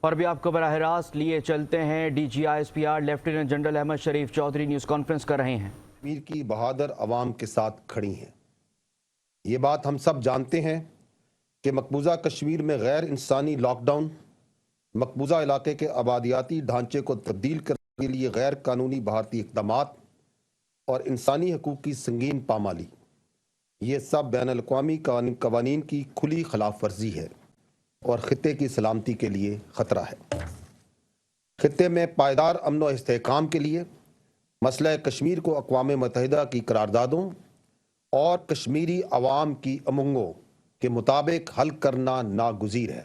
اور بھی آپ کو براہ راست لیے چلتے ہیں D G I S P R lieutenant general Ahmad Sharif Chaudhry news conference کر رہے ہیں۔ کشمیر کی بہادر عوام کے ساتھ کھڑی ہیں۔ یہ بات ہم سب جانتے ہیں کہ مقبوضہ کشمیر میں غیر انسانی لاک ڈاؤن، مقبوضہ علاقے کے آبادیاتی ڈھانچے کو تبدیل کرنے کے لیے غیر قانونی بھارتی اقدامات اور انسانی حقوق کی سنگین پامالی، یہ سب بین الاقوامی قوانین کی کھلی خلاف ورزی ہے اور خطے کی سلامتی کے لیے خطرہ ہے۔ خطے میں پائیدار امن و استحکام کے لیے مسئلہ کشمیر کو اقوام متحدہ کی قراردادوں اور کشمیری عوام کی امنگوں کے مطابق حل کرنا ناگزیر ہے۔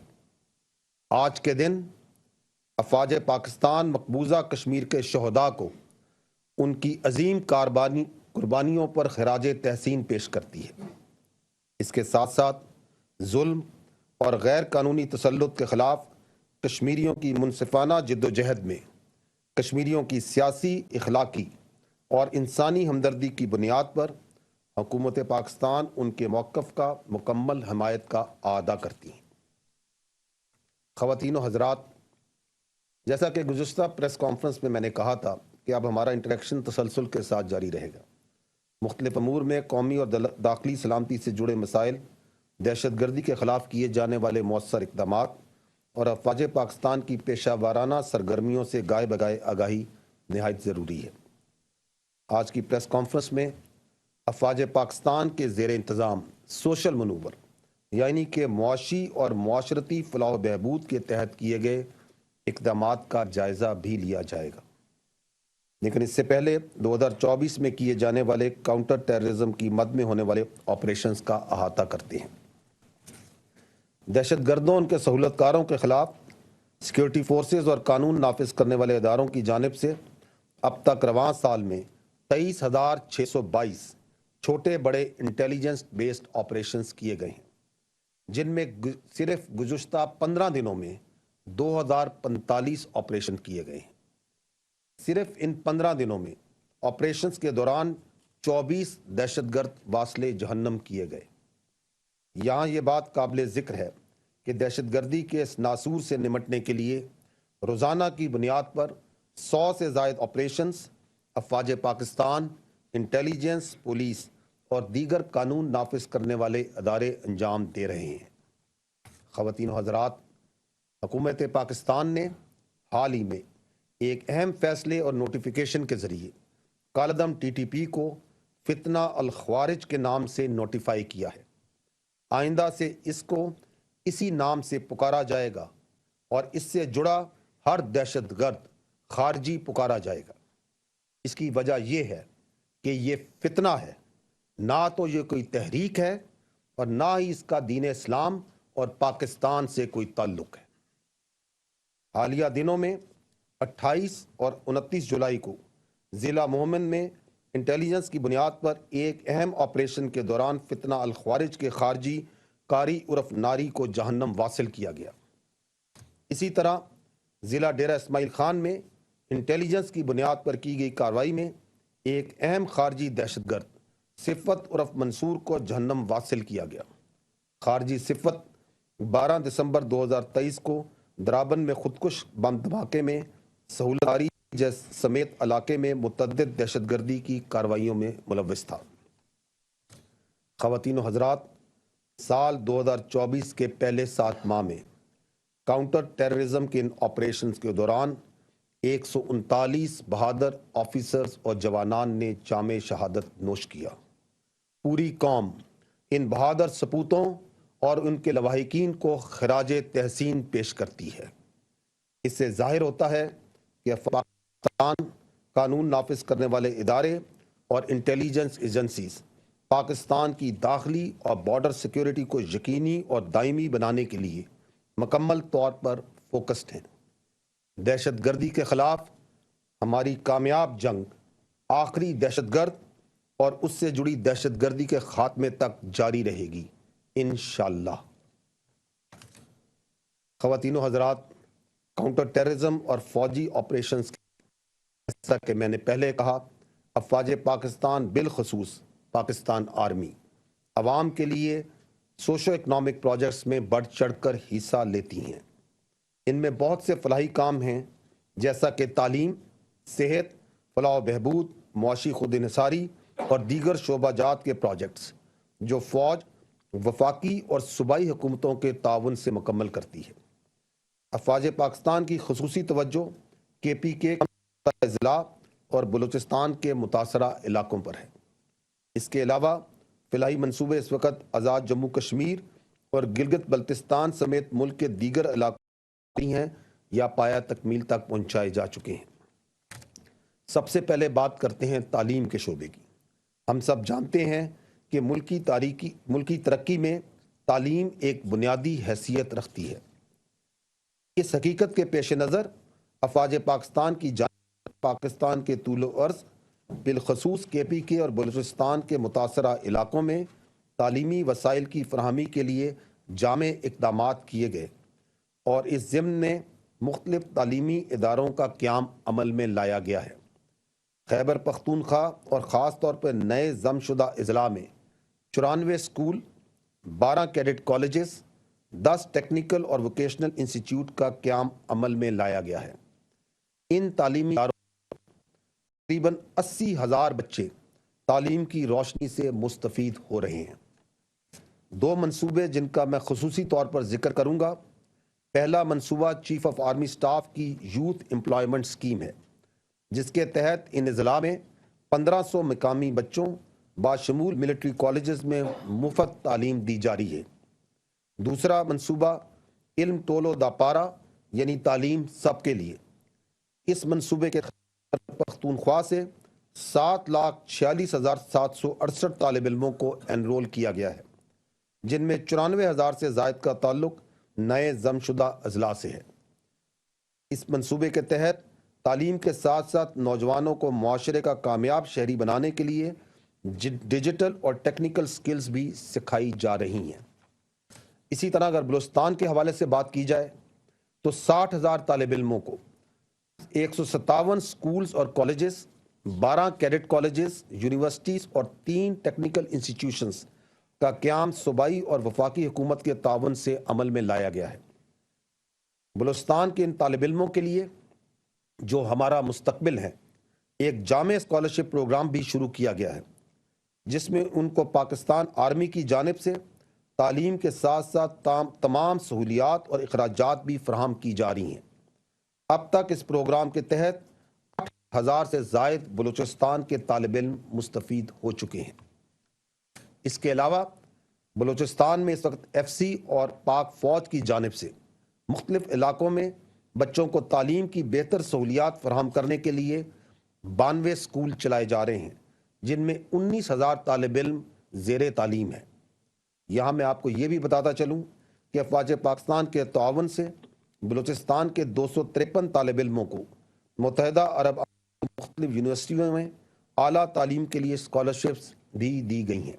آج کے دن افواج پاکستان مقبوضہ کشمیر کے شہداء کو ان کی عظیم قربانیوں پر خراج تحسین پیش کرتی ہے۔ اس کے ساتھ ساتھ ظلم اور غیر قانونی تسلط کے خلاف کشمیریوں کی منصفانہ جدوجہد میں کشمیریوں کی سیاسی، اخلاقی اور انسانی ہمدردی کی بنیاد پر حکومت پاکستان ان کے موقف کا مکمل حمایت کا اعادہ کرتی ہے۔ خواتین و حضرات، جیسا کہ گزشتہ پریس کانفرنس میں نے کہا تھا کہ اب ہمارا انٹریکشن تسلسل کے ساتھ جاری رہے گا۔ مختلف امور میں قومی اور داخلی سلامتی سے جڑے مسائل، دہشت گردی کے خلاف کیے جانے والے مؤثر اقدامات اور افواج پاکستان کی پیشہ وارانہ سرگرمیوں سے گائے بگائے آگاہی نہایت ضروری ہے۔ آج کی پریس کانفرنس میں افواج پاکستان کے زیر انتظام سوشل منور، یعنی کہ معاشی اور معاشرتی فلاح و بہبود کے تحت کیے گئے اقدامات کا جائزہ بھی لیا جائے گا، لیکن اس سے پہلے 2024 میں کیے جانے والے کاؤنٹر ٹیررزم کی مد میں ہونے والے آپریشنز کا احاطہ کرتے ہیں۔ دہشت گردوں ان کے سہولت کاروں کے خلاف سیکیورٹی فورسز اور قانون نافذ کرنے والے اداروں کی جانب سے اب تک رواں سال میں 23,622 چھوٹے بڑے انٹیلیجنس بیسڈ آپریشنز کیے گئے ہیں، جن میں صرف گزشتہ 15 دنوں میں 2,045 آپریشن کیے گئے ہیں۔ صرف ان 15 دنوں میں آپریشنز کے دوران 24 دہشت گرد واصلے جہنم کیے گئے۔ یہاں یہ بات قابل ذکر ہے کہ دہشت گردی کے اس ناسور سے نمٹنے کے لیے روزانہ کی بنیاد پر 100 سے زائد آپریشنز افواج پاکستان، انٹیلیجنس، پولیس اور دیگر قانون نافذ کرنے والے ادارے انجام دے رہے ہیں۔ خواتین و حضرات، حکومت پاکستان نے حال ہی میں ایک اہم فیصلے اور نوٹیفیکیشن کے ذریعے کالعدم ٹی ٹی پی کو فتنہ الخوارج کے نام سے نوٹیفائی کیا ہے۔ آئندہ سے اس کو اسی نام سے پکارا جائے گا اور اس سے جڑا ہر دہشت گرد خارجی پکارا جائے گا۔ اس کی وجہ یہ ہے کہ یہ فتنہ ہے، نہ تو یہ کوئی تحریک ہے اور نہ ہی اس کا دین اسلام اور پاکستان سے کوئی تعلق ہے۔ حالیہ دنوں میں 28 اور 29 جولائی کو ضلع مومن میں انٹیلیجنس کی بنیاد پر ایک اہم آپریشن کے دوران فتنہ الخوارج کے خارجی قاری عرف ناری کو جہنم واصل کیا گیا۔ اسی طرح ضلع ڈیرہ اسماعیل خان میں انٹیلیجنس کی بنیاد پر کی گئی کارروائی میں ایک اہم خارجی دہشت گرد صفت عرف منصور کو جہنم واصل کیا گیا۔ خارجی صفت 12 دسمبر 2023 کو درابن میں خودکش بم دھماکے میں سہولتاری سمیت علاقے میں متعدد دہشت گردی کی کارروائیوں میں ملوث تھا۔ خواتین و حضرات، سال 2024 کے پہلے 7 ماہ میں کاؤنٹر ٹیررزم کے ان آپریشنز کے دوران 139 بہادر آفیسرز اور جوانان نے جام شہادت نوش کیا۔ پوری قوم ان بہادر سپوتوں اور ان کے لواحقین کو خراج تحسین پیش کرتی ہے۔ اس سے ظاہر ہوتا ہے کہ پاکستان قانون نافذ کرنے والے ادارے اور انٹیلیجنس ایجنسیز پاکستان کی داخلی اور بارڈر سیکیورٹی کو یقینی اور دائمی بنانے کے لیے مکمل طور پر فوکسڈ ہیں۔ دہشت گردی کے خلاف ہماری کامیاب جنگ آخری دہشت گرد اور اس سے جڑی دہشت گردی کے خاتمے تک جاری رہے گی انشاءاللہ۔ خواتین و حضرات، کاؤنٹر ٹیررزم اور فوجی آپریشنز، جیسا کہ میں نے پہلے کہا، افواج پاکستان بالخصوص پاکستان آرمی عوام کے لیے سوشو اکنامک پروجیکٹس میں بڑھ چڑھ کر حصہ لیتی ہیں۔ ان میں بہت سے فلاحی کام ہیں، جیسا کہ تعلیم، صحت، فلاح و بہبود، معاشی خود انحصاری اور دیگر شعبہ جات کے پروجیکٹس جو فوج، وفاقی اور صوبائی حکومتوں کے تعاون سے مکمل کرتی ہے۔ افواج پاکستان کی خصوصی توجہ KPK کے اضلاع اور بلوچستان کے متاثرہ علاقوں پر ہے۔ اس کے علاوہ فلاحی منصوبے اس وقت آزاد جموں کشمیر اور گلگت بلتستان سمیت ملک کے دیگر علاقوں ہیں یا پایہ تکمیل تک پہنچائے جا چکے ہیں۔ سب سے پہلے بات کرتے ہیں تعلیم کے شعبے کی۔ ہم سب جانتے ہیں کہ ملکی ترقی میں تعلیم ایک بنیادی حیثیت رکھتی ہے۔ اس حقیقت کے پیش نظر افواج پاکستان کی جانب پاکستان کے طول و عرض بالخصوص KPK اور بلوچستان کے متاثرہ علاقوں میں تعلیمی وسائل کی فراہمی کے لیے جامع اقدامات کیے گئے اور اس ضمن میں مختلف تعلیمی اداروں کا قیام عمل میں لایا گیا ہے۔ خیبر پختونخوا اور خاص طور پر نئے ضم شدہ اضلاع میں 94 اسکول، 12 کیڈٹ کالجز، 10 ٹیکنیکل اور ووکیشنل انسٹیٹیوٹ کا قیام عمل میں لایا گیا ہے۔ ان تعلیمی اداروں میں تقریباً 80,000 بچے تعلیم کی روشنی سے مستفید ہو رہے ہیں۔ 2 منصوبے جن کا میں خصوصی طور پر ذکر کروں گا۔ پہلا منصوبہ چیف آف آرمی سٹاف کی یوتھ امپلائمنٹ سکیم ہے، جس کے تحت ان اضلاع میں 1500 مقامی بچوں باشمول ملٹری کالجز میں مفت تعلیم دی جا رہی ہے۔ دوسرا منصوبہ علم ٹولو دا پارا یعنی تعلیم سب کے لیے۔ اس منصوبے کے پختونخوا سے 7,46,768 طالب علموں کو انرول کیا گیا ہے، جن میں 94,000 سے زائد کا تعلق نئے ضم شدہ اضلاع سے ہے۔ اس منصوبے کے تحت تعلیم کے ساتھ ساتھ نوجوانوں کو معاشرے کا کامیاب شہری بنانے کے لیے ڈیجیٹل اور ٹیکنیکل سکلز بھی سکھائی جا رہی ہیں۔ اسی طرح اگر بلوچستان کے حوالے سے بات کی جائے تو 60,000 طالب علموں کو 157 سکولز اور کالجز، 12 کیڈٹ کالجز، یونیورسٹیز اور 3 ٹیکنیکل انسٹیٹیوشنز کا قیام صوبائی اور وفاقی حکومت کے تعاون سے عمل میں لایا گیا ہے۔ بلوچستان کے ان طالب علموں کے لیے جو ہمارا مستقبل ہے، ایک جامع اسکالرشپ پروگرام بھی شروع کیا گیا ہے، جس میں ان کو پاکستان آرمی کی جانب سے تعلیم کے ساتھ ساتھ تمام سہولیات اور اخراجات بھی فراہم کی جا رہی ہیں۔ اب تک اس پروگرام کے تحت 8,000 سے زائد بلوچستان کے طالب علم مستفید ہو چکے ہیں۔ اس کے علاوہ بلوچستان میں اس وقت FC اور پاک فوج کی جانب سے مختلف علاقوں میں بچوں کو تعلیم کی بہتر سہولیات فراہم کرنے کے لیے 92 اسکول چلائے جا رہے ہیں، جن میں 19,000 طالب علم زیر تعلیم ہیں۔ یہاں میں آپ کو یہ بھی بتاتا چلوں کہ افواج پاکستان کے تعاون سے بلوچستان کے 253 طالب علموں کو متحدہ عرب مختلف یونیورسٹیوں میں اعلیٰ تعلیم کے لیے اسکالرشپس بھی دی گئی ہیں۔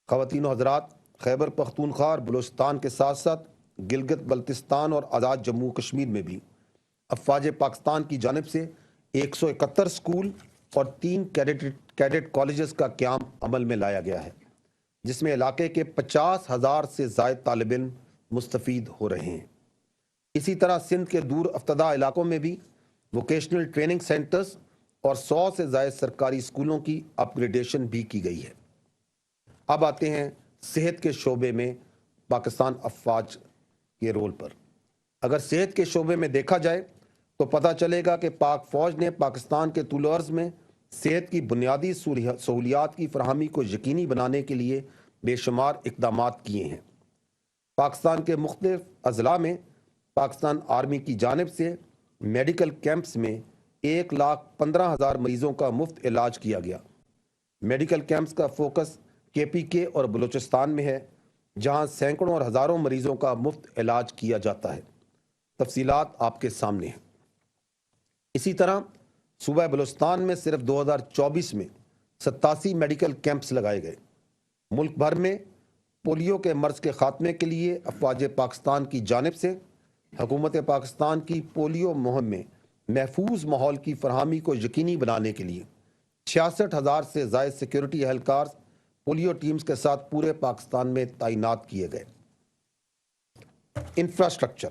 خواتین و حضرات، خیبر پختونخوا اور بلوچستان کے ساتھ ساتھ گلگت بلتستان اور آزاد جموں کشمیر میں بھی افواج پاکستان کی جانب سے 171 اسکول اور 3 کیڈٹ کالجز کا قیام عمل میں لایا گیا ہے، جس میں علاقے کے 50,000 سے زائد طالب علم مستفید ہو رہے ہیں۔ اسی طرح سندھ کے دور افتادہ علاقوں میں بھی ووکیشنل ٹریننگ سینٹرز اور 100 سے زائد سرکاری اسکولوں کی اپ گریڈیشن بھی کی گئی ہے۔ اب آتے ہیں صحت کے شعبے میں پاکستان افواج کے رول پر۔ اگر صحت کے شعبے میں دیکھا جائے تو پتہ چلے گا کہ پاک فوج نے پاکستان کے طول و عرض میں صحت کی بنیادی سہولیات کی فراہمی کو یقینی بنانے کے لیے بے شمار اقدامات کیے ہیں۔ پاکستان کے مختلف اضلاع میں پاکستان آرمی کی جانب سے میڈیکل کیمپس میں 1,15,000 مریضوں کا مفت علاج کیا گیا۔ میڈیکل کیمپس کا فوکس KPK اور بلوچستان میں ہے، جہاں سینکڑوں اور ہزاروں مریضوں کا مفت علاج کیا جاتا ہے۔ تفصیلات آپ کے سامنے ہیں۔ اسی طرح صوبہ بلوچستان میں صرف 2024 میں 87 میڈیکل کیمپس لگائے گئے۔ ملک بھر میں پولیو کے مرض کے خاتمے کے لیے افواج پاکستان کی جانب سے حکومت پاکستان کی پولیو مہم میں محفوظ ماحول کی فراہمی کو یقینی بنانے کے لیے 66,000 سے زائد سیکیورٹی اہلکار پولیو ٹیمز کے ساتھ پورے پاکستان میں تعینات کیے گئے۔ انفراسٹرکچر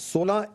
16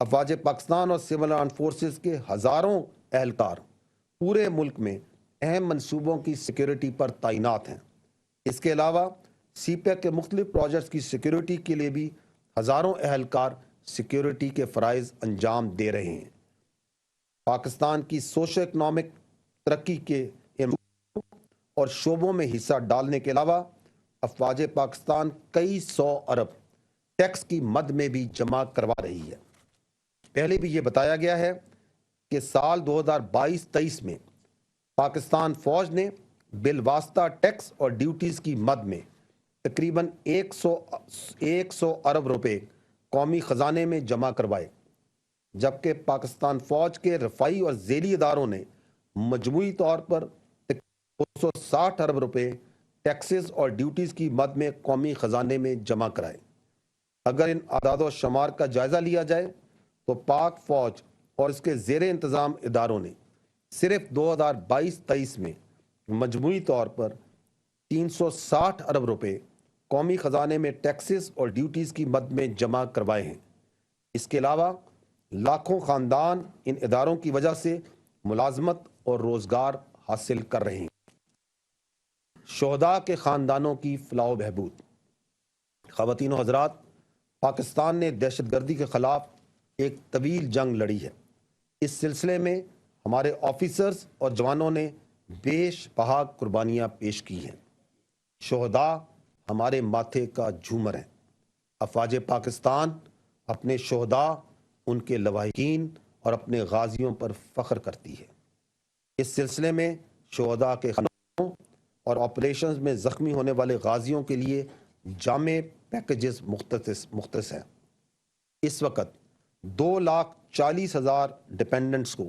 افواج پاکستان اور سول آرم فورسز کے ہزاروں اہلکار پورے ملک میں اہم منصوبوں کی سیکیورٹی پر تعینات ہیں۔ اس کے علاوہ سی پیک کے مختلف پروجیکٹس کی سیکیورٹی کے لیے بھی ہزاروں اہلکار سیکیورٹی کے فرائض انجام دے رہے ہیں۔ پاکستان کی سوشو اکنامک ترقی کے اور شعبوں میں حصہ ڈالنے کے علاوہ افواج پاکستان کئی سو ارب ٹیکس کی مد میں بھی جمع کروا رہی ہے۔ پہلے بھی یہ بتایا گیا ہے کہ سال 2022-23 میں پاکستان فوج نے بالواسطہ ٹیکس اور ڈیوٹیز کی مد میں تقریباً 100 ارب روپے قومی خزانے میں جمع کروائے، جبکہ پاکستان فوج کے رفائی اور ذیلی اداروں نے مجموعی طور پر 260 ارب روپے ٹیکسز اور ڈیوٹیز کی مد میں قومی خزانے میں جمع کرائے۔ اگر ان اعداد و شمار کا جائزہ لیا جائے تو پاک فوج اور اس کے زیر انتظام اداروں نے صرف 2022-23 میں مجموعی طور پر 360 ارب روپے قومی خزانے میں ٹیکسز اور ڈیوٹیز کی مد میں جمع کروائے ہیں۔ اس کے علاوہ لاکھوں خاندان ان اداروں کی وجہ سے ملازمت اور روزگار حاصل کر رہے ہیں۔ شہداء کے خاندانوں کی فلاح و بہبود۔ خواتین و حضرات، پاکستان نے دہشت گردی کے خلاف ایک طویل جنگ لڑی ہے۔ اس سلسلے میں ہمارے آفیسرز اور جوانوں نے بیش بہا قربانیاں پیش کی ہیں۔ شہداء ہمارے ماتھے کا جھومر ہیں۔ افواج پاکستان اپنے شہداء، ان کے لواحقین اور اپنے غازیوں پر فخر کرتی ہے۔ اس سلسلے میں شہداء کے خاندانوں اور آپریشنز میں زخمی ہونے والے غازیوں کے لیے جامع پیکیجز مختص ہیں۔ اس وقت 2,40,000 ڈیپینڈنٹس کو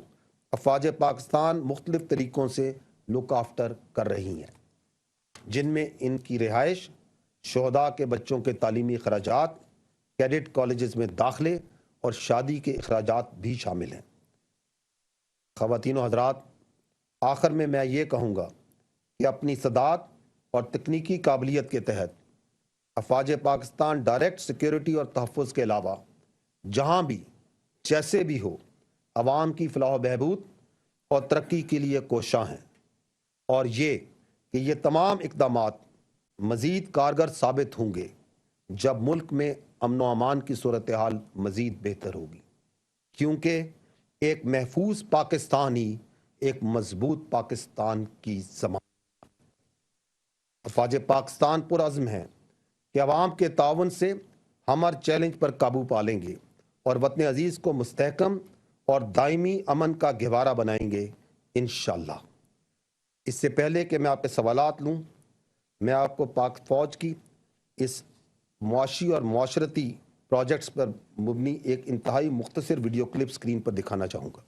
افواج پاکستان مختلف طریقوں سے لک آفٹر کر رہی ہیں، جن میں ان کی رہائش، شہداء کے بچوں کے تعلیمی اخراجات، کیڈٹ کالجز میں داخلے اور شادی کے اخراجات بھی شامل ہیں۔ خواتین و حضرات، آخر میں یہ کہوں گا کہ اپنی صداعت اور تکنیکی قابلیت کے تحت افواج پاکستان ڈائریکٹ سیکیورٹی اور تحفظ کے علاوہ جہاں بھی جیسے بھی ہو عوام کی فلاح و بہبود اور ترقی کے لیے کوشاں ہیں، اور یہ کہ یہ تمام اقدامات مزید کارگر ثابت ہوں گے جب ملک میں امن و امان کی صورتحال مزید بہتر ہوگی، کیونکہ ایک محفوظ پاکستان ہی ایک مضبوط پاکستان کی ضمانت۔ افواج پاکستان پرعزم ہیں کہ عوام کے تعاون سے ہم ہر چیلنج پر قابو پا لیں گے اور وطن عزیز کو مستحکم اور دائمی امن کا گہوارہ بنائیں گے انشاءاللہ۔ اس سے پہلے کہ میں آپ کے سوالات لوں، میں آپ کو پاک فوج کی اس معاشی اور معاشرتی پروجیکٹس پر مبنی ایک انتہائی مختصر ویڈیو کلپ سکرین پر دکھانا چاہوں گا۔